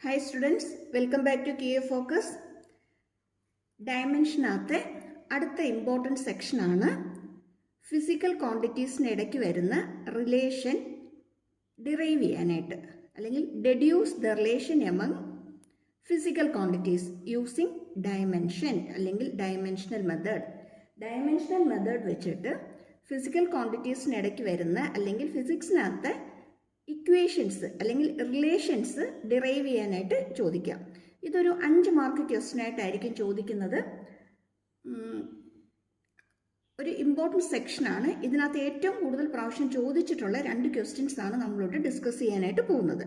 Hi students, welcome back to KA Focus. ഡയമെൻഷനകത്തെ അടുത്ത important സെക്ഷനാണ് physical ക്വാണ്ടിറ്റീസിന് ഇടയ്ക്ക് വരുന്ന റിലേഷൻ ഡിറൈവ് ചെയ്യാനായിട്ട് അല്ലെങ്കിൽ deduce the relation among physical quantities using dimension അല്ലെങ്കിൽ ഡയമെൻഷണൽ മെത്തേഡ്. ഡയമെൻഷണൽ മെത്തേഡ് വെച്ചിട്ട് ഫിസിക്കൽ ക്വാണ്ടിറ്റീസിന് ഇടയ്ക്ക് വരുന്ന അല്ലെങ്കിൽ ഫിസിക്സിനകത്തെ ഇക്വേഷൻസ് അല്ലെങ്കിൽ റിലേഷൻസ് ഡിറൈവ് ചെയ്യാനായിട്ട് ചോദിക്കാം. ഇതൊരു 5 മാർക്ക് ക്വസ്റ്റ്യനായിട്ടായിരിക്കും ചോദിക്കുന്നത്. ഒരു ഇമ്പോർട്ടൻറ്റ് സെക്ഷനാണ്. ഇതിനകത്ത് ഏറ്റവും കൂടുതൽ പ്രാവശ്യം ചോദിച്ചിട്ടുള്ള 2 ക്വസ്റ്റ്യൻസ് ആണ് നമ്മളോട് ഡിസ്കസ് ചെയ്യാനായിട്ട് പോകുന്നത്.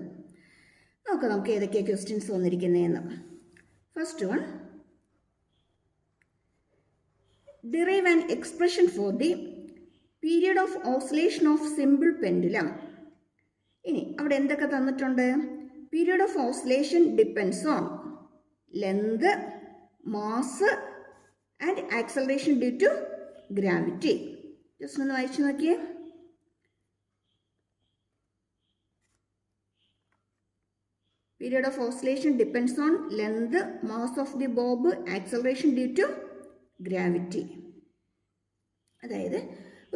നമുക്ക് ഏതൊക്കെയാണ് ക്വസ്റ്റ്യൻസ് വന്നിരിക്കുന്നതെന്ന്. First one, derive an expression for the period of oscillation of simple pendulum. ഇനി അവിടെ എന്തൊക്കെ തന്നിട്ടുണ്ട്? Period of oscillation depends on length, mass and acceleration due to gravity. Just ഒന്ന് വായിച്ചു നോക്കിയേ. Period of oscillation depends on length, mass of the bob, acceleration due to gravity. അതായത്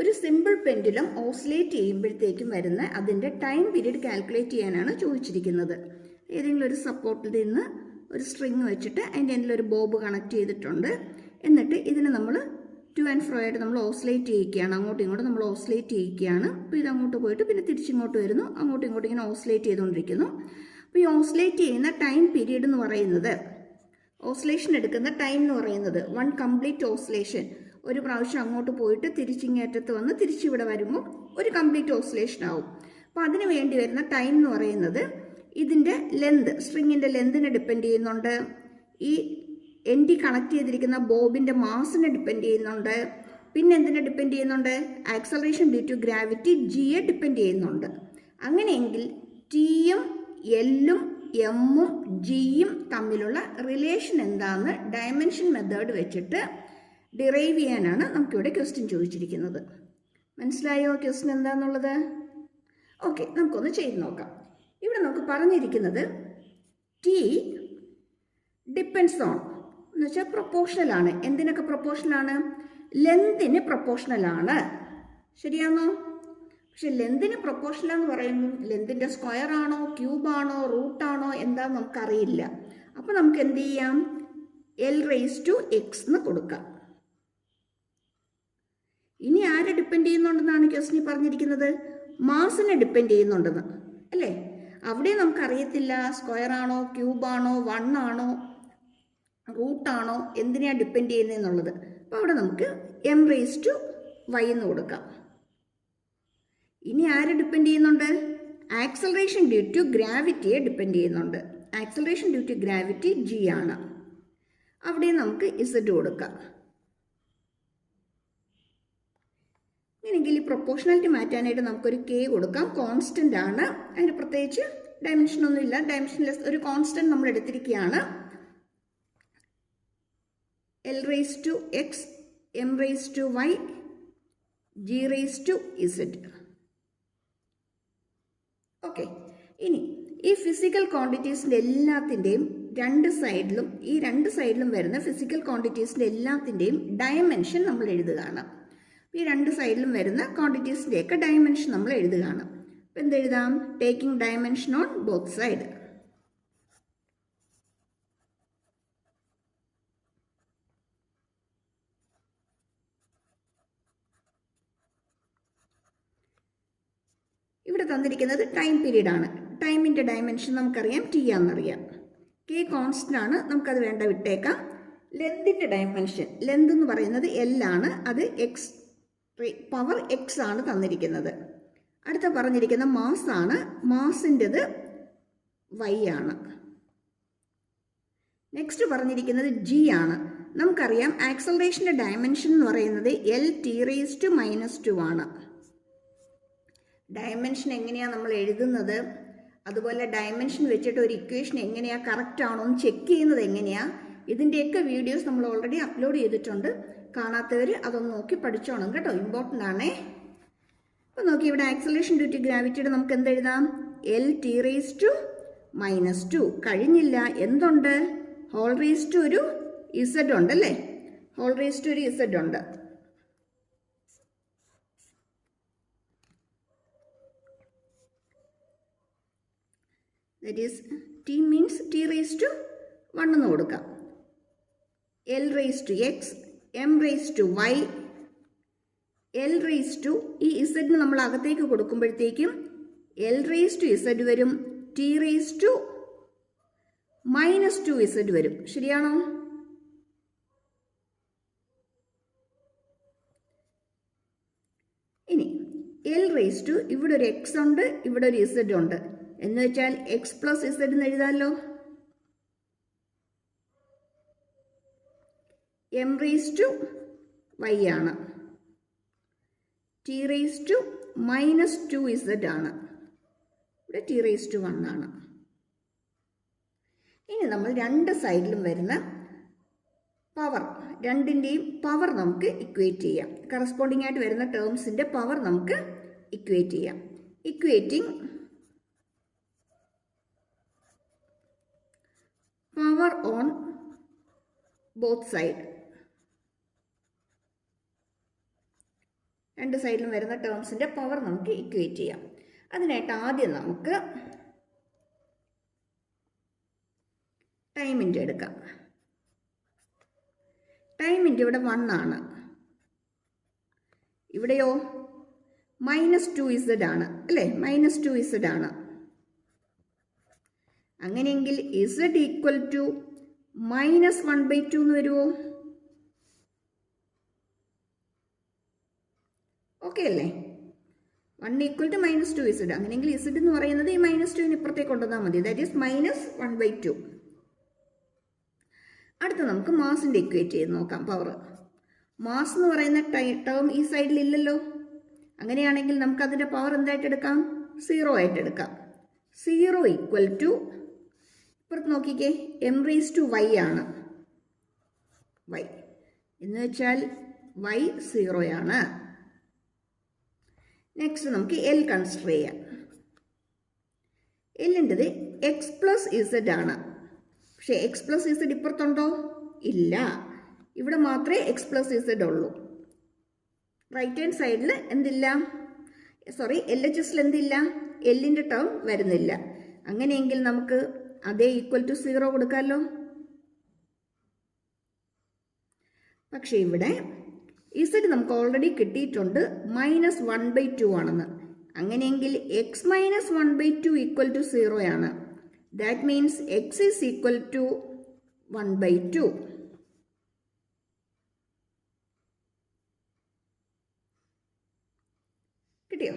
ഒരു simple pendulum oscillate ചെയ്യുമ്പോഴത്തേക്കും വരുന്ന അതിൻ്റെ ടൈം പീരീഡ് കാൽക്കുലേറ്റ് ചെയ്യാനാണ് ചോദിച്ചിരിക്കുന്നത്. ഏതെങ്കിലും ഒരു സപ്പോർട്ടിൽ നിന്ന് ഒരു സ്ട്രിങ് വെച്ചിട്ട് അതിൻ്റെ എന്തെങ്കിലും ഒരു ബോബ് കണക്ട് ചെയ്തിട്ടുണ്ട്. എന്നിട്ട് ഇതിനെ നമ്മൾ ടു ആൻഡ് ഫ്രോ ആയിട്ട് നമ്മൾ ഓസിലേറ്റ് ചെയ്യിക്കുകയാണ്. അങ്ങോട്ടും ഇങ്ങോട്ടും നമ്മൾ ഓസിലേറ്റ് ചെയ്യിക്കുകയാണ്. അപ്പോൾ ഇത് അങ്ങോട്ട് പോയിട്ട് പിന്നെ തിരിച്ചിങ്ങോട്ട് വരുന്നു. അങ്ങോട്ടും ഇങ്ങോട്ടും ഇങ്ങനെ ഓസിലേറ്റ് ചെയ്തുകൊണ്ടിരിക്കുന്നു. അപ്പോൾ ഈ ഓസിലേറ്റ് ചെയ്യുന്ന ടൈം പീരീഡ് എന്ന് പറയുന്നത്, ഓസിലേഷൻ എടുക്കുന്ന ടൈം എന്ന് പറയുന്നത് 1 കംപ്ലീറ്റ് ഓസിലേഷൻ. ഒരു പ്രാവശ്യം അങ്ങോട്ട് പോയിട്ട് തിരിച്ചിങ്ങേറ്റത്ത് വന്ന് തിരിച്ചിവിടെ വരുമ്പോൾ ഒരു കംപ്ലീറ്റ് ഓസിലേഷൻ ആവും. അപ്പോൾ അതിന് വേണ്ടി വരുന്ന ടൈം എന്ന് പറയുന്നത് ഇതിൻ്റെ ലെന്ത്, സ്ട്രിങ്ങിൻ്റെ ലെന്തിനെ ഡിപ്പെൻഡ് ചെയ്യുന്നുണ്ട്. ഈ എൻഡി കണക്ട് ചെയ്തിരിക്കുന്ന ബോബിൻ്റെ മാസിനെ ഡിപ്പെൻഡ് ചെയ്യുന്നുണ്ട്. പിന്നെ എന്തിനെ ഡിപ്പെൻഡ് ചെയ്യുന്നുണ്ട്? ആക്സലറേഷൻ ഡ്യൂ ടു ഗ്രാവിറ്റി ജിയെ ഡിപ്പെൻഡ് ചെയ്യുന്നുണ്ട്. അങ്ങനെയെങ്കിൽ ടിയും എല്ലും എമ്മും ജിയും തമ്മിലുള്ള റിലേഷൻ എന്താണെന്ന് ഡയമെൻഷൻ മെത്തേഡ് വെച്ചിട്ട് ഡിറൈവ് ചെയ്യാനാണ് നമുക്കിവിടെ ക്വസ്റ്റ്യൻ ചോദിച്ചിരിക്കുന്നത്. മനസ്സിലായോ ക്വസ്റ്റ്യൻ എന്താണെന്നുള്ളത്? ഓക്കെ, നമുക്കൊന്ന് ചെയ്ത് നോക്കാം. ഇവിടെ നമുക്ക് പറഞ്ഞിരിക്കുന്നത് ടി ഡിപ്പെൻഡ്സ് ഓൺ എന്ന് വെച്ചാൽ പ്രൊപ്പോർഷണൽ ആണ്. എന്തിനൊക്കെ പ്രൊപ്പോർഷണൽ ആണ്? ലെന്തിന് പ്രൊപ്പോർഷണൽ ആണ്. ശരിയാണോ? പക്ഷെ ലെന്തിന് പ്രൊപ്പോർഷണൽ എന്ന് പറയുമ്പോൾ ലെന്തിൻ്റെ സ്ക്വയർ ആണോ, ക്യൂബാണോ, റൂട്ടാണോ എന്താന്ന് നമുക്കറിയില്ല. അപ്പോൾ നമുക്ക് എന്ത് ചെയ്യാം? L⁻x എന്ന് കൊടുക്കാം. ഇനി ആരെ ഡിപ്പെൻഡ് ചെയ്യുന്നുണ്ടെന്നാണ് ക്വസ്റ്റ്യൻ പറഞ്ഞിരിക്കുന്നത്? മാസിനെ ഡിപ്പെൻഡ് ചെയ്യുന്നുണ്ടെന്ന് അല്ലേ? അവിടെ നമുക്കറിയത്തില്ല സ്ക്വയർ ആണോ, ക്യൂബാണോ, 1 ആണോ, റൂട്ടാണോ, എന്തിനാണ് ഡിപ്പെൻഡ് ചെയ്യുന്നതെന്നുള്ളത്. അപ്പോൾ അവിടെ നമുക്ക് M⁻y എന്ന് കൊടുക്കാം. ഇനി ആരെ ഡിപ്പെൻഡ് ചെയ്യുന്നുണ്ട്? ആക്സലറേഷൻ ഡ്യൂ ടു ഗ്രാവിറ്റിയെ ഡിപ്പെൻഡ് ചെയ്യുന്നുണ്ട്. Acceleration due to gravity G ആണ്. അവിടെ നമുക്ക് Z കൊടുക്കാം. ഇങ്ങനെയെങ്കിൽ ഈ പ്രൊപ്പോർഷണാലിറ്റി മാറ്റാനായിട്ട് നമുക്കൊരു K കൊടുക്കാം. കോൺസ്റ്റൻ്റ് ആണ്. അതിന് പ്രത്യേകിച്ച് ഡയമെൻഷൻ ഒന്നുമില്ല. ഡയമെൻഷൻലെസ് ഒരു കോൺസ്റ്റൻറ്റ് നമ്മൾ എടുത്തിരിക്കുകയാണ്. L⁻x, M⁻y, G⁻z. ഓക്കെ, ഇനി ഈ ഫിസിക്കൽ ക്വാണ്ടിറ്റീസിൻ്റെ എല്ലാത്തിൻ്റെയും ഈ രണ്ട് സൈഡിലും വരുന്ന ഫിസിക്കൽ ക്വാണ്ടിറ്റീസിൻ്റെ എല്ലാത്തിൻ്റെയും ഡയമെൻഷൻ നമ്മൾ എഴുതുകയാണ്. ഈ 2 സൈഡിലും വരുന്ന ക്വാണ്ടിറ്റീസിൻ്റെയൊക്കെ ഡയമെൻഷൻ നമ്മൾ എഴുതുകയാണ്. അപ്പോൾ എന്തെഴുതാം? Taking dimension on both side. ഇവിടെ തന്നിരിക്കുന്നത് ടൈം പീരീഡ് ആണ്. ടൈമിൻ്റെ ഡയമെൻഷൻ നമുക്കറിയാം, T ആണെന്നറിയാം. K കോൺസ്റ്റൻ്റ് ആണ്, നമുക്കത് വേണ്ട വിട്ടേക്കാം. ലെന്തിൻ്റെ ഡയമെൻഷൻ, ലെന്ത് എന്ന് പറയുന്നത് L ആണ്. അത് പവർ X ആണ് തന്നിരിക്കുന്നത്. അടുത്ത പറഞ്ഞിരിക്കുന്ന മാസ് ആണ്. മാസിൻ്റെത് Y ആണ്. നെക്സ്റ്റ് പറഞ്ഞിരിക്കുന്നത് G ആണ്. നമുക്കറിയാം ആക്സലറേഷൻ്റെ ഡയമെൻഷൻ എന്ന് പറയുന്നത് L⁻⁻² ആണ്. ഡയമെൻഷൻ എങ്ങനെയാണ് നമ്മൾ എഴുതുന്നത്, അതുപോലെ ഡയമെൻഷൻ വെച്ചിട്ട് ഒരു ഇക്വേഷൻ എങ്ങനെയാണ് കറക്റ്റ് ആണോ എന്ന് ചെക്ക് ചെയ്യുന്നത് എങ്ങനെയാണ്, ഇതിൻ്റെയൊക്കെ വീഡിയോസ് നമ്മൾ ഓൾറെഡി അപ്ലോഡ് ചെയ്തിട്ടുണ്ട്. കാണാത്തവർ അതൊന്ന് നോക്കി പഠിച്ചോണം കേട്ടോ, ഇമ്പോർട്ടൻ്റ് ആണേ. അപ്പോൾ നോക്കി, ഇവിടെ ആക്സലറേഷൻ ഡ്യൂ ടു ഗ്രാവിറ്റിയുടെ നമുക്ക് എന്തെഴുതാം? L⁻ -2. കഴിഞ്ഞില്ല, എന്തുണ്ട്? ഹോൾ റേസ് ടു ഒരു ഇസഡ് ഉണ്ടല്ലേ, ഹോൾ റേസ് ടു ഒരു ഇസഡ് ഉണ്ട്. That is T means T raise to 1 എന്ന് കൊടുക്കാം. L raise to X, M raise to Y, L raise to ഈ ഇസഡിന് നമ്മൾ അകത്തേക്ക് കൊടുക്കുമ്പോഴത്തേക്കും എൽ റേസ് ടു ഇസഡ് വരും, ടി റേസ് ടു -2 ഇസഡ് വരും. ശരിയാണോ? ഇനി എൽ റേസ് ടു ഇവിടെ ഒരു എക്സ് ഉണ്ട്, ഇവിടെ ഒരു ഇസഡ് ഉണ്ട് എന്ന് വെച്ചാൽ എക്സ് പ്ലസ് ഇസഡ് എന്ന് എഴുതാമല്ലോ. എം റേസ് ടു വൈ ആണ്, ടി റേസ് ടു -2 ഇസഡ് ആണ്, ഇവിടെ ടി റേസ് ടു 1 ആണ്. ഇനി നമ്മൾ രണ്ട് സൈഡിലും വരുന്ന പവർ, രണ്ടിൻ്റെയും പവർ നമുക്ക് ഇക്വേറ്റ് ചെയ്യാം. കറസ്പോണ്ടിങ് ആയിട്ട് വരുന്ന ടേംസിൻ്റെ പവർ നമുക്ക് ഇക്വേറ്റ് ചെയ്യാം. Equating power on both side, രണ്ട് സൈഡിലും വരുന്ന ടേംസിൻ്റെ പവർ നമുക്ക് ഇക്വേറ്റ് ചെയ്യാം. അതിനായിട്ട് ആദ്യം നമുക്ക് ടൈമിൻ്റെ എടുക്കാം. ടൈമിൻ്റെ ഇവിടെ 1 ആണ്, ഇവിടെയോ -2 ഇസഡ് ആണ് അല്ലേ, -2 ഇസഡ് ആണ്. അങ്ങനെയെങ്കിൽ ഇസഡ് ഈക്വൽ ടു -1/2 എന്ന് വരുമോ? ഓക്കെ അല്ലേ? 1 ഈക്വൽ ടു -2 ഇസഡ്. അങ്ങനെയെങ്കിൽ ഇസഡ് എന്ന് പറയുന്നത് ഈ -2 ഇപ്പുറത്തേക്ക് കൊണ്ടുവന്നാൽ മതി. That is -1/2. അടുത്ത നമുക്ക് മാസിൻ്റെ ഇക്വേറ്റ് ചെയ്ത് നോക്കാം. പവർ മാസ് എന്ന് പറയുന്ന ടേം ഈ സൈഡിൽ ഇല്ലല്ലോ. അങ്ങനെയാണെങ്കിൽ നമുക്ക് അതിൻ്റെ പവർ എന്തായിട്ട് എടുക്കാം? 0 ആയിട്ട് എടുക്കാം. 0 ഈക്വൽ ടു ഇപ്പുറത്ത് നോക്കിക്കേ, എം റേസ് ടു വൈ ആണ്. വൈ എന്ന് വെച്ചാൽ വൈ 0 ആണ്. നെക്സ്റ്റ് നമുക്ക് എൽ കൺസിഡർ ചെയ്യാം. എല്ലിൻ്റെത് എക്സ് പ്ലസ് ഇസഡ് ആണ്. പക്ഷേ എക്സ് പ്ലസ് ഇസഡ് ഇപ്പുറത്തുണ്ടോ? ഇല്ല, ഇവിടെ മാത്രമേ എക്സ് പ്ലസ് ഇസഡ് ഉള്ളൂ. റൈറ്റ് ഹാൻഡ് സൈഡിൽ എന്തില്ല? സോറി, എൽ എച്ച് എസിൽ എന്തില്ല? എല്ലിൻ്റെ ടേം വരുന്നില്ല. അങ്ങനെയെങ്കിൽ നമുക്ക് അതേ ഈക്വൽ ടു 0 കൊടുക്കാമല്ലോ. പക്ഷേ ഇവിടെ ഇസഡ് നമുക്ക് ഓൾറെഡി കിട്ടിയിട്ടുണ്ട് -1/2 ആണെന്ന്. അങ്ങനെയെങ്കിൽ x -1/2 ഈക്വൽ ടു 0 ആണ്. That means x is equal to 1/2. കിട്ടിയോ?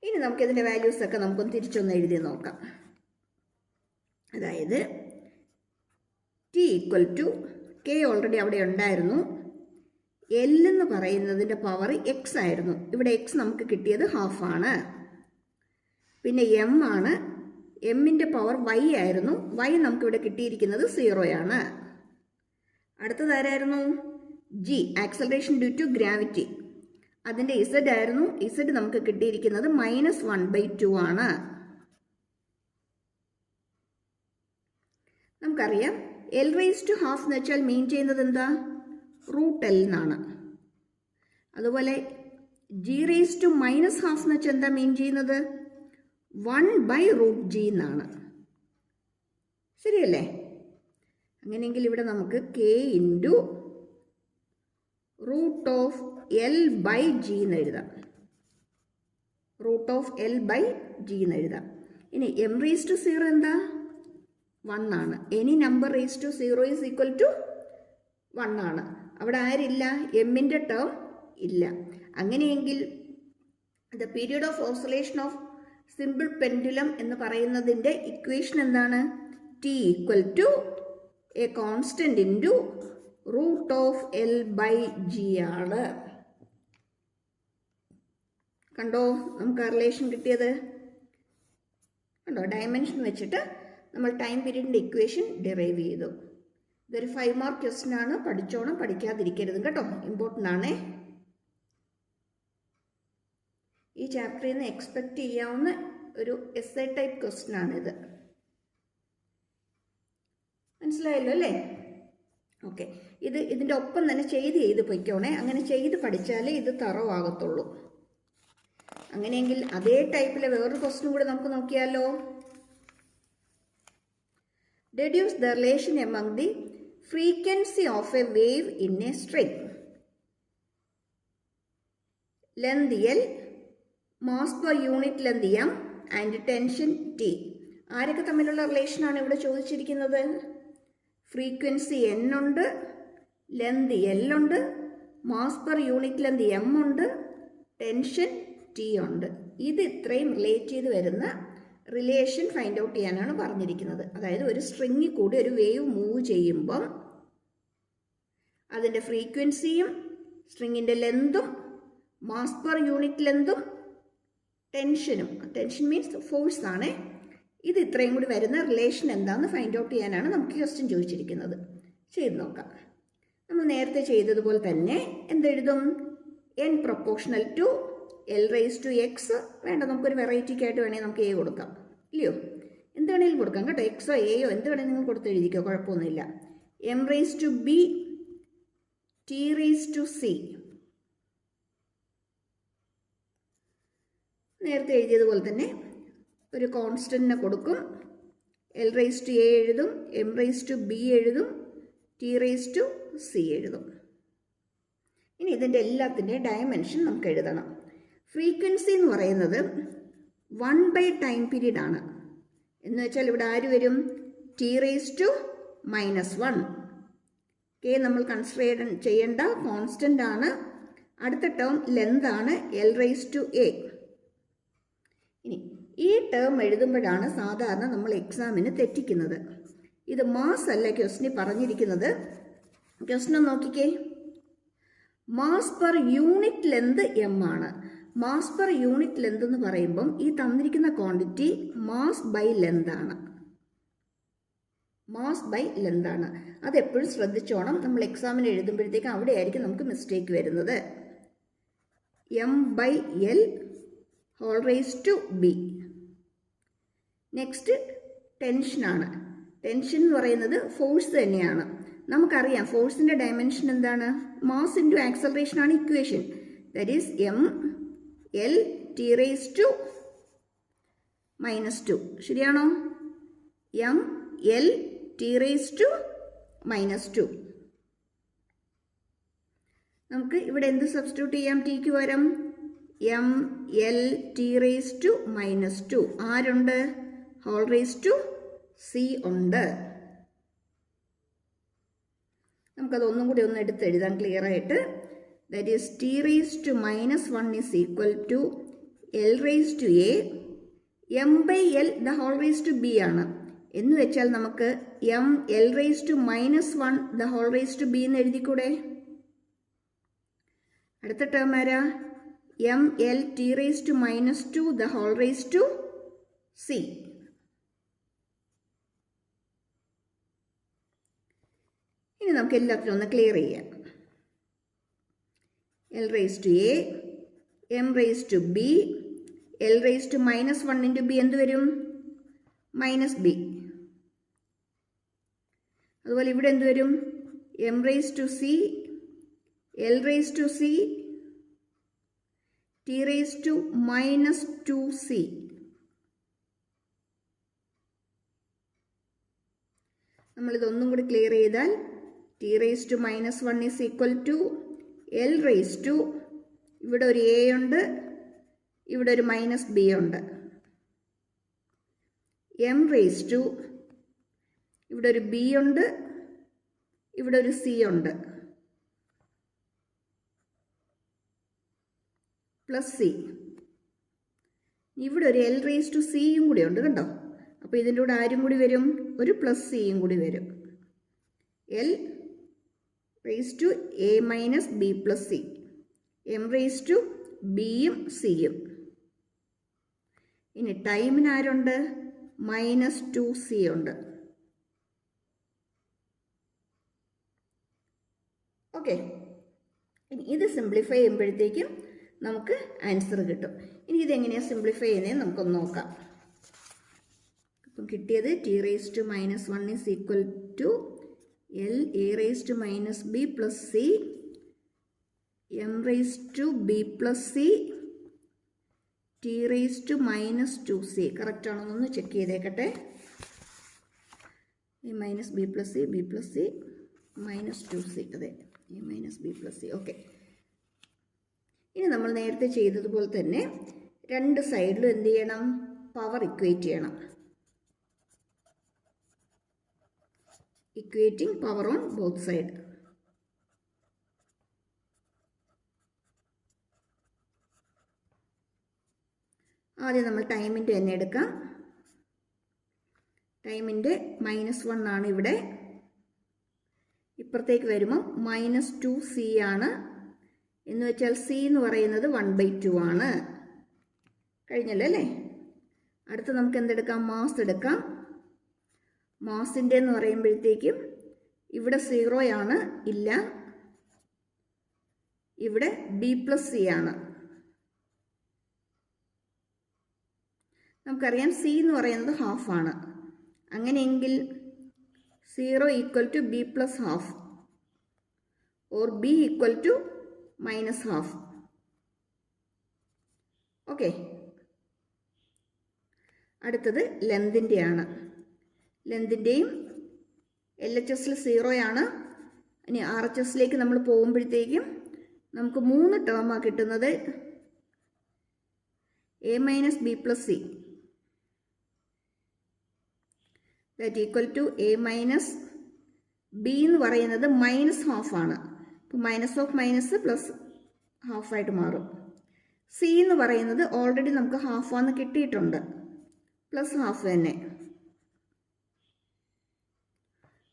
ഇനി നമുക്ക് ഇതിൻ്റെ വാല്യൂസ് ഒക്കെ നമുക്കൊന്ന് തിരിച്ചൊന്ന് എഴുതി നോക്കാം. അതായത് t equal to k already അവിടെ ഉണ്ടായിരുന്നു. L എന്ന് പറയുന്നതിൻ്റെ പവർ x ആയിരുന്നു. ഇവിടെ x നമുക്ക് കിട്ടിയത് 1/2 ആണ്. പിന്നെ m ആണ്, എമ്മിൻ്റെ പവർ y ആയിരുന്നു. y നമുക്കിവിടെ കിട്ടിയിരിക്കുന്നത് 0 ആണ്. അടുത്തത് ആരായിരുന്നു? g, acceleration due to gravity. അതിൻ്റെ z ആയിരുന്നു. z നമുക്ക് കിട്ടിയിരിക്കുന്നത് -1/2 ആണ്. നമുക്കറിയാം L റേസ് ടു 1/2 എന്ന് വെച്ചാൽ മീൻ ചെയ്യുന്നത് എന്താ? √L എന്നാണ്. അതുപോലെ g റേസ് ടു -1/2 എന്ന് വെച്ചാൽ എന്താ മീൻ ചെയ്യുന്നത്? 1/√g എന്നാണ്. ശരിയല്ലേ? അങ്ങനെയെങ്കിൽ ഇവിടെ നമുക്ക് k ഇൻറ്റു √L/g എന്ന് എഴുതാം. √L/g എന്ന് എഴുതാം. ഇനി m റേസ് ടു 0 എന്താ? 1 ആണ്. Any number raise to 0 is equal to 1 ആണ്. അവിടെ ആരില്ല? എമ്മിൻ്റെ ടേം ഇല്ല. അങ്ങനെയെങ്കിൽ the period of oscillation of simple pendulum എന്ന് പറയുന്നതിൻ്റെ ഇക്വേഷൻ എന്താണ്? t equal to a constant into √L/g ആണ്. കണ്ടോ നമുക്ക് ആ റിലേഷൻ കിട്ടിയത്? കണ്ടോ? ഡയമെൻഷൻ വെച്ചിട്ട് നമ്മൾ ടൈം പീരീഡിൻ്റെ ഇക്വേഷൻ ഡിറൈവ് ചെയ്തു. ഇതൊരു 5 മാർക്ക് ക്വസ്റ്റ്യൻ ആണ്. പഠിച്ചോണം, പഠിക്കാതിരിക്കരുത് കേട്ടോ, ഇമ്പോർട്ടൻ്റ് ആണേ. ഈ ചാപ്റ്ററിൽ നിന്ന് എക്സ്പെക്റ്റ് ചെയ്യാവുന്ന ഒരു എസ്സേ ടൈപ്പ് ക്വസ്റ്റ്യൻ ആണിത്. മനസ്സിലായല്ലോ അല്ലേ? ഓക്കെ, ഇതിൻ്റെ ഒപ്പം തന്നെ ചെയ്ത് പൊയ്ക്കോണേ. അങ്ങനെ ചെയ്ത് പഠിച്ചാലേ ഇത് തറവാകത്തുള്ളൂ. അങ്ങനെയെങ്കിൽ അതേ ടൈപ്പിലെ വേറൊരു ക്വസ്റ്റ്യൻ കൂടെ നമുക്ക് നോക്കിയാലോ. Deduce the relation among the frequency of a wave in a string. Length L, mass per unit length m and tension T. ആരൊക്കെ തമ്മിലുള്ള റിലേഷനാണ് ഇവിടെ ചോദിച്ചിരിക്കുന്നത്? ഫ്രീക്വൻസി n ഉണ്ട്, ലെന്ത് L ഉണ്ട്, mass per unit length m ഉണ്ട്, tension T ഉണ്ട്. ഇത് ഇത്രയും റിലേറ്റ് ചെയ്ത് വരുന്ന റിലേഷൻ ഫൈൻഡ് ഔട്ട് ചെയ്യാനാണ് പറഞ്ഞിരിക്കുന്നത്. അതായത് ഒരു സ്ട്രിങ്ങിൽ കൂടി ഒരു വേവ് മൂവ് ചെയ്യുമ്പം അതിൻ്റെ ഫ്രീക്വൻസിയും സ്ട്രിങ്ങിൻ്റെ ലെന്തും മാസ് പെർ യൂണിറ്റ് ലെന്തും ടെൻഷനും, ടെൻഷൻ മീൻസ് ഫോഴ്സ് ആണ്, ഇത് ഇത്രയും കൂടി വരുന്ന റിലേഷൻ എന്താണെന്ന് ഫൈൻഡ് ഔട്ട് ചെയ്യാനാണ് നമുക്ക് ക്വസ്റ്റ്യൻ ചോദിച്ചിരിക്കുന്നത്. ചെയ്ത് നോക്കാം. നമ്മൾ നേരത്തെ ചെയ്തതുപോലെ തന്നെ എന്തെഴുതും? n proportional to L raise to X. വേണ്ട, നമുക്കൊരു വെറൈറ്റിക്കായിട്ട് വേണമെങ്കിൽ നമുക്ക് എ കൊടുക്കാം, ഇല്ലയോ? എന്ത് വേണമെങ്കിലും കൊടുക്കാം കേട്ടോ, എക്സോ എയോ എന്ത് വേണമെങ്കിൽ നിങ്ങൾ കൊടുത്ത് എഴുതിക്കോ, കുഴപ്പമൊന്നുമില്ല. m raise to B T raise to C. നേരത്തെ എഴുതിയതുപോലെ തന്നെ ഒരു കോൺസ്റ്റന്റിനെ കൊടുക്കും. L റേസ് ടു എ എഴുതും, m റേസ് ടു ബി എഴുതും, ടി റേസ് ടു സി എഴുതും. ഇനി ഇതിൻ്റെ എല്ലാത്തിൻ്റെയും ഡയമെൻഷൻ നമുക്ക് എഴുതണം. ഫ്രീക്വൻസി എന്ന് പറയുന്നത് 1/, ടൈം പീരീഡ് ആണ്. എന്ന് വെച്ചാൽ ഇവിടെ ആര് വരും? T raise to -1. കെ നമ്മൾ കൺസിഡർ ചെയ്യേണ്ട കോൺസ്റ്റൻ്റ് ആണ്. അടുത്ത ടേം ലെന്ത് ആണ്, L റേസ് ടു എ. ഇനി ഈ ടേം എഴുതുമ്പോഴാണ് സാധാരണ നമ്മൾ എക്സാമിന് തെറ്റിക്കുന്നത്. ഇത് മാസ് അല്ല ക്വസ്റ്റിന് പറഞ്ഞിരിക്കുന്നത്. ക്വസ്റ്റിനെ നോക്കിക്കേ, mass per unit length m ആണ്. മാസ് പെർ യൂണിറ്റ് ലെന്ത് എന്ന് പറയുമ്പം ഈ തന്നിരിക്കുന്ന ക്വാണ്ടിറ്റി മാസ് ബൈ ലെന്ത് ആണ്. മാസ് ബൈ ലെന്ത് ആണ്. അതെപ്പോഴും ശ്രദ്ധിച്ചോണം. നമ്മൾ എക്സാമിന് എഴുതുമ്പോഴത്തേക്കും അവിടെ ആയിരിക്കും നമുക്ക് മിസ്റ്റേക്ക് വരുന്നത്. m/L whole raise to B. Next ടെൻഷനാണ്. ടെൻഷൻ എന്ന് പറയുന്നത് ഫോഴ്സ് തന്നെയാണ്. നമുക്കറിയാം ഫോഴ്സിൻ്റെ ഡയമെൻഷൻ എന്താണ്? മാസ് ഇൻറ്റു ആക്സലറേഷൻ ആണ് equation. That is m/L T raise to -2. ശരിയാണോ? m/L T raise to -2. നമുക്ക് ഇവിടെ എന്ത് സബ്സ്റ്റിറ്റ്യൂട്ട് ചെയ്യാം? ടിക്ക് പകരം m/L ടി റേസ് ടു -2. ആരുണ്ട്? ഹോൾ റേസ് ടു സി ഉണ്ട്. നമുക്കത് ഒന്നും കൂടി ഒന്ന് എടുത്തെഴുതാം ക്ലിയർ ആയിട്ട്. That is T raise to -1 is equal to L raise to A, m/L the whole raise to B ആണ്. എന്ന് വെച്ചാൽ നമുക്ക് m/L raise to -1 the whole raise to B എന്ന് എഴുതിക്കൂടെ? അടുത്ത ടേം ആരാ? m/L T raise to -2 the whole raise to C. ഇനി നമുക്ക് എല്ലാത്തിനും ഒന്ന് ക്ലിയർ ചെയ്യാം. L raise to A, m raise to B, L raise to -1 into B എന്ത് വരും? -b. അതുപോലെ ഇവിടെ എന്ത് വരും? m raise to C, L raise to C, T raise to -2c. നമ്മളിതൊന്നും കൂടി ക്ലിയർ ചെയ്താൽ T raise to -1 is equal to L raise to, ഇവിടെ ഒരു എ ഉണ്ട്, ഇവിടെ ഒരു -b ഉണ്ട്, m റേസ് ടു, ഇവിടെ ഒരു b ഉണ്ട്, ഇവിടെ ഒരു c ഉണ്ട്, പ്ലസ് c. ഇവിടെ ഒരു L റേസ് ടു സിയും കൂടി ഉണ്ട് കേട്ടോ. അപ്പോൾ ഇതിൻ്റെ കൂടെ ആരും കൂടി വരും? ഒരു പ്ലസ് സിയും കൂടി വരും. L raise to A minus B plus C, m raise to ബിയും സിയും. ഇനി ടൈമിന് ആരുണ്ട്? -2c ഉണ്ട്. ഓക്കെ, ഇനി ഇത് സിംപ്ലിഫൈ ചെയ്യുമ്പോഴത്തേക്കും നമുക്ക് ആൻസർ കിട്ടും. ഇനി ഇതെങ്ങനെയാണ് സിംപ്ലിഫൈ ചെയ്യുന്നതെന്ന് നമുക്കൊന്ന് നോക്കാം. അപ്പം കിട്ടിയത് t⁻⁻1 is equal to LA⁻−B plus C M⁻B plus C t⁻−2C. Correct ആണെന്നൊന്ന് ചെക്ക് ചെയ്തേക്കട്ടെ. A-B plus C, B plus C, -2C. അതെ, A-B plus C. ഓക്കെ. ഇനി നമ്മൾ നേരത്തെ ചെയ്തതുപോലെ തന്നെ രണ്ട് സൈഡിലും എന്ത് ചെയ്യണം? പവർ ഇക്വേറ്റ് ചെയ്യണം. Equating power on both sides. ആദ്യം നമ്മൾ ടൈമിൻ്റെ തന്നെ എടുക്കാം. ടൈമിൻ്റെ -1 ആണ് ഇവിടെ. ഇപ്പുറത്തേക്ക് വരുമ്പം -2C ആണ്. എന്ന് വെച്ചാൽ C എന്ന് പറയുന്നത് 1/2 ആണ്. കഴിഞ്ഞല്ലോ അല്ലേ? അടുത്ത് നമുക്ക് എന്തെടുക്കാം? മാസ് എടുക്കാം. മാസിൻ്റെ എന്ന് പറയുമ്പോഴത്തേക്കും ഇവിടെ 0 ആണ്, ഇല്ല. ഇവിടെ B plus C ആണ്. നമുക്കറിയാം C എന്ന് പറയുന്നത് ഹാഫ് ആണ്. അങ്ങനെയെങ്കിൽ 0 = B plus half or B = -half. Okay. അടുത്തത് ലെന്തിൻ്റെയാണ്. ലെന്തിൻ്റെയും LHSൽ 0 ആണ്. ഇനി RHSലേക്ക് നമ്മൾ പോകുമ്പോഴത്തേക്കും നമുക്ക് 3 ടേമാണ് കിട്ടുന്നത്. A-B plus C that equal to A-B എന്ന് പറയുന്നത് -half ആണ്. അപ്പോൾ -+half ആയിട്ട് മാറും. C എന്ന് പറയുന്നത് ഓൾറെഡി നമുക്ക് ഹാഫാന്ന് കിട്ടിയിട്ടുണ്ട്, +half തന്നെ.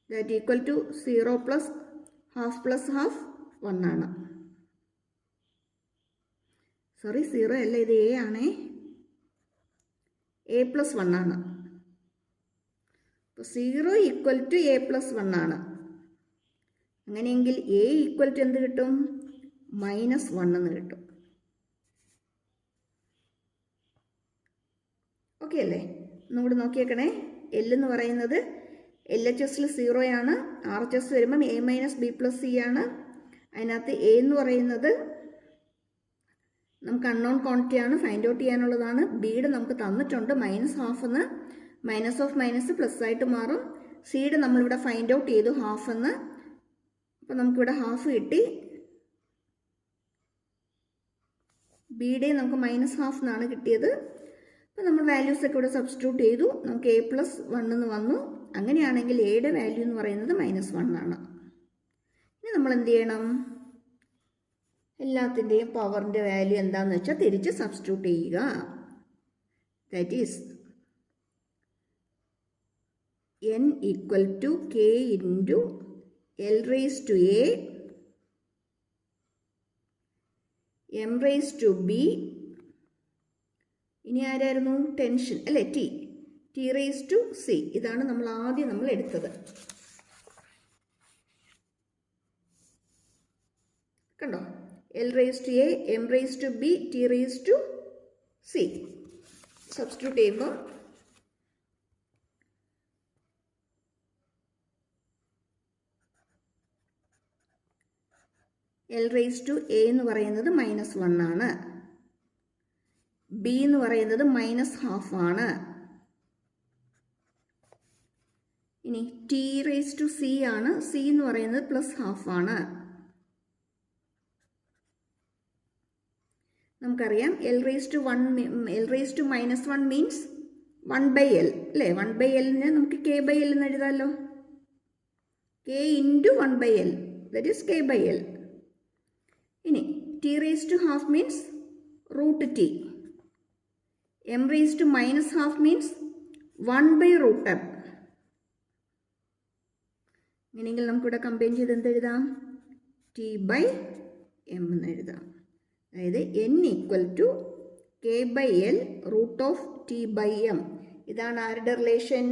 that equal to 0 plus half 1 ആണ്. സോറി, 0 അല്ല, ഇത് A ആണേ. A plus 1 ആണ്. അപ്പോൾ 0 = A plus 1 ആണ്. അങ്ങനെയെങ്കിൽ A = എന്ത് കിട്ടും? -1 എന്ന് കിട്ടും. ഓക്കെ അല്ലേ? ഒന്നുകൂടി നോക്കിയേക്കണേ. L എന്ന് പറയുന്നത് LHSൽ 0 ആണ്. RHS വരുമ്പം A-B plus C ആണ്. അതിനകത്ത് A എന്ന് പറയുന്നത് നമുക്ക് അൺനോൺ ക്വാണ്ടിറ്റി ആണ്, ഫൈൻഡ് ഔട്ട് ചെയ്യാനുള്ളതാണ്. ബിയുടെ നമുക്ക് തന്നിട്ടുണ്ട് -half എന്ന്. -of പ്ലസ് ആയിട്ട് മാറും. സിയുടെ നമ്മളിവിടെ ഫൈൻഡ് ഔട്ട് ചെയ്തു ഹാഫ് എന്ന്. അപ്പം നമുക്കിവിടെ ഹാഫ് കിട്ടി. ബിയുടെ നമുക്ക് -half എന്നാണ് കിട്ടിയത്. അപ്പം നമ്മൾ വാല്യൂസൊക്കെ ഇവിടെ സബ്സ്റ്റിറ്റ്യൂട്ട് ചെയ്തു. നമുക്ക് A plus 1 എന്ന് വന്നു. അങ്ങനെയാണെങ്കിൽ എയുടെ വാല്യൂ എന്ന് പറയുന്നത് -1 ആണ്. ഇനി നമ്മൾ എന്ത് ചെയ്യണം? എല്ലാത്തിൻ്റെയും പവറിൻ്റെ വാല്യൂ എന്താണെന്ന് വെച്ചാൽ തിരിച്ച് സബ്സ്റ്റിറ്റ്യൂട്ട് ചെയ്യുക. That is n = k × L⁻A M⁻B. ഇനി ആരായിരുന്നു? ടെൻഷൻ അല്ലേ? t⁻C. ഇതാണ് നമ്മൾ ആദ്യം എടുത്തത്. കണ്ടോ? L⁻A M⁻B t⁻C. സബ്സ്റ്റിറ്റ്യൂട്ട് ചെയ്യുമ്പോൾ L⁻A എന്ന് പറയുന്നത് -1 ആണ്. B എന്ന് പറയുന്നത് -half ആണ്. ഇനി t⁻C ആണ്. C എന്ന് പറയുന്നത് +half ആണ്. നമുക്കറിയാം L⁻−1 മീൻസ് 1/L അല്ലേ? 1/Lന് നമുക്ക് k/L എന്ന് എഴുതാമല്ലോ. k × 1/L, that is k/L. ഇനി t⁻½ means √T. M⁻−half means 1/√m. ഇങ്ങനെയെങ്കിൽ നമുക്കിവിടെ കമ്പൈൻ ചെയ്ത് എന്തെഴുതാം? T/m എന്ന് എഴുതാം. അതായത് n = k/L √T/m. ഇതാണ് ആരുടെ relation?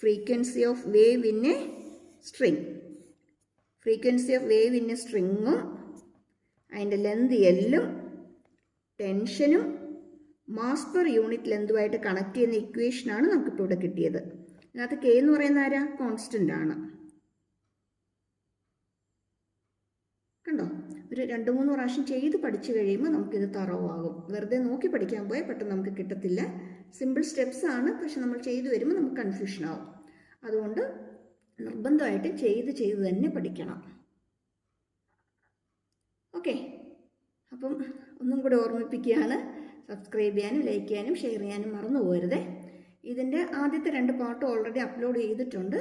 Frequency of wave in a string. Frequency of wave in a സ്ട്രിങ്ങും അതിൻ്റെ ലെന്ത് എല്ലും ടെൻഷനും മാസ് പെർ യൂണിറ്റ് ലെന്തുമായിട്ട് കണക്ട് ചെയ്യുന്ന ഇക്വേഷനാണ് നമുക്കിപ്പോൾ ഇവിടെ കിട്ടിയത്. അതിനകത്ത് കെ എന്ന് പറയുന്ന ആരാ? കോൺസ്റ്റൻ്റ് ആണ്. കണ്ടോ? ഒരു 2-3 പ്രാവശ്യം ചെയ്ത് പഠിച്ചു കഴിയുമ്പോൾ നമുക്കിത് തറവാകും. വെറുതെ നോക്കി പഠിക്കാൻ പോയാൽ പെട്ടെന്ന് നമുക്ക് കിട്ടത്തില്ല. സിമ്പിൾ സ്റ്റെപ്സ് ആണ്, പക്ഷെ നമ്മൾ ചെയ്തു വരുമ്പോൾ നമുക്ക് കൺഫ്യൂഷൻ ആവും. അതുകൊണ്ട് നിർബന്ധമായിട്ട് ചെയ്ത് തന്നെ പഠിക്കണം. ഓക്കെ, അപ്പം ഒന്നും കൂടെ ഓർമ്മിപ്പിക്കുകയാണ്, സബ്സ്ക്രൈബ് ചെയ്യാനും ലൈക്ക് ചെയ്യാനും ഷെയർ ചെയ്യാനും മറന്നു പോകരുതേ. ഇതിൻ്റെ ആദ്യത്തെ 2 പാർട്ട് ഓൾറെഡി അപ്ലോഡ് ചെയ്തിട്ടുണ്ട്.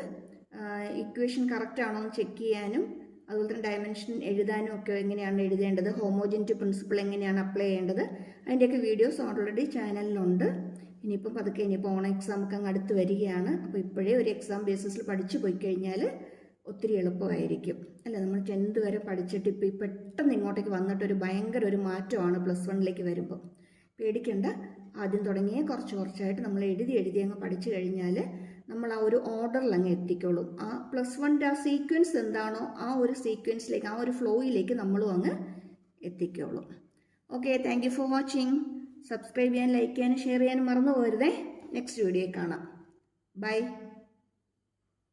ഇക്വേഷൻ കറക്റ്റ് ആണോ എന്ന് ചെക്ക് ചെയ്യാനും അതുപോലെ തന്നെ ഡയമെൻഷൻ എഴുതാനും ഒക്കെ എങ്ങനെയാണ് എഴുതേണ്ടത്, ഹോമോജനിറ്റി പ്രിൻസിപ്പിൾ എങ്ങനെയാണ് അപ്ലൈ ചെയ്യേണ്ടത്, അതിൻ്റെയൊക്കെ വീഡിയോസ് ഓൾറെഡി ചാനലിലുണ്ട്. ഇനിയിപ്പം പതുക്കെ ഇനിയിപ്പോൾ ഓൺ എക്സാം ഒക്കെ അങ്ങ് അടുത്ത് വരികയാണ്. അപ്പോൾ ഇപ്പോഴേ ഒരു എക്സാം ബേസിസിൽ പഠിച്ചു പോയി കഴിഞ്ഞാൽ ഒത്തിരി എളുപ്പമായിരിക്കും അല്ല. നമ്മൾ 10th വരെ പഠിച്ചിട്ട് ഇപ്പോൾ പെട്ടെന്ന് ഇങ്ങോട്ടേക്ക് വന്നിട്ടൊരു ഭയങ്കര ഒരു മാറ്റമാണ് +1ലേക്ക് വരുമ്പോൾ. പേടിക്കേണ്ട, ആദ്യം തുടങ്ങിയേ കുറച്ചായിട്ട് നമ്മൾ എഴുതി അങ്ങ് പഠിച്ചു കഴിഞ്ഞാൽ നമ്മൾ ആ ഒരു ഓർഡറിൽ അങ്ങ് എത്തിക്കോളും. ആ +1 ആ സീക്വൻസ് എന്താണോ ആ ഒരു സീക്വൻസിലേക്ക്, ആ ഒരു ഫ്ലോയിലേക്ക് നമ്മളും അങ്ങ് എത്തിക്കോളും. Okay, thank you for watching. Subscribe ചെയ്യാൻ ലൈക്ക് ചെയ്യാനും ഷെയർ ചെയ്യാനും മറന്നു പോകരുതേ. നെക്സ്റ്റ് വീഡിയോ കാണാം. ബൈ.